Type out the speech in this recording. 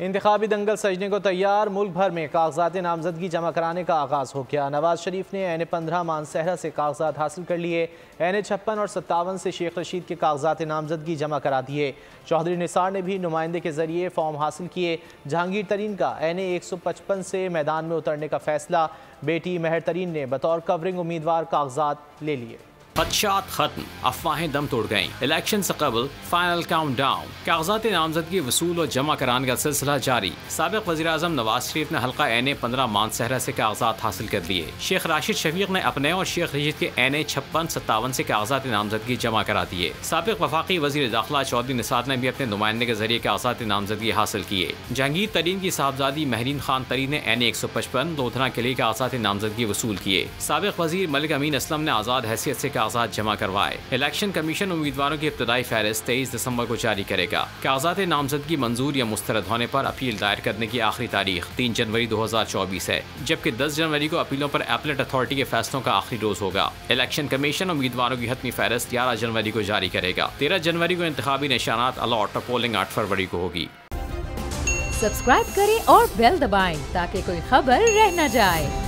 इंतखाबी दंगल सजने को तैयार। मुल्क भर में कागजात नामजदगी जमा कराने का आगाज़ हो गया। नवाज शरीफ ने NA-15 मानसहरा से कागजात हासिल कर लिए। NA-56 और 57 से शेख रशीद के कागजात नामजदगी जमा करा दिए। चौधरी निसार ने भी नुमाइंदे के जरिए फॉर्म हासिल किए। जहांगीर तरीन का NA-155 से मैदान में उतरने का फैसला। बेटी महर तरीन ने बतौर कवरिंग उम्मीदवार कागजात ले लिए। खदशात खत्म, अफवाहें दम तोड़ गईं। इलेक्शन से कबल फाइनल काउंट डाउन। कागजात नामजदगी वसूल और जमा कराने का सिलसिला जारी। साबिक वज़ीर-ए-आज़म नवाज शरीफ ने हल्का NA-15 मानसहरा से कागजात हासिल कर लिए। शेख राशिद शफीक ने अपने और शेख रशीद के NA-56, 57 से कागजात नामजदगी जमा करा दिए। साबिक वफाकी वज़ीर दाखिला चौधरी निसार ने भी अपने नुमाइंदे के जरिए कागजात नामजदगी हासिल किए। जहांगीर तरीन की साहबजादी महरीन खान तरीन ने NA-155 लोधना के लिए कागजात नामजदगी वसूल किए। साबिक वज़ीर मलिक अमीन असलम ने आज़ाद हैसियत से कागजात जमा करवाए। इलेक्शन कमीशन उम्मीदवारों की इब्तदाई फहरिस्त 23 दिसंबर को जारी करेगा। कागजात नामजदगी मंजूर या मुस्तरद होने पर अपील दायर करने की आखिरी तारीख 3 जनवरी 2024 है, जबकि 10 जनवरी को अपीलों पर एपलेट अथॉरिटी के फैसलों का आखिरी रोज होगा। इलेक्शन कमीशन उम्मीदवारों की हतमी फहरिस्त 11 जनवरी को जारी करेगा। 13 जनवरी को इंतखाबी निशानात अलॉट और पोलिंग 8 फरवरी को होगी। सब्सक्राइब करें और बेल दबाएं ताकि कोई खबर रह न जाए।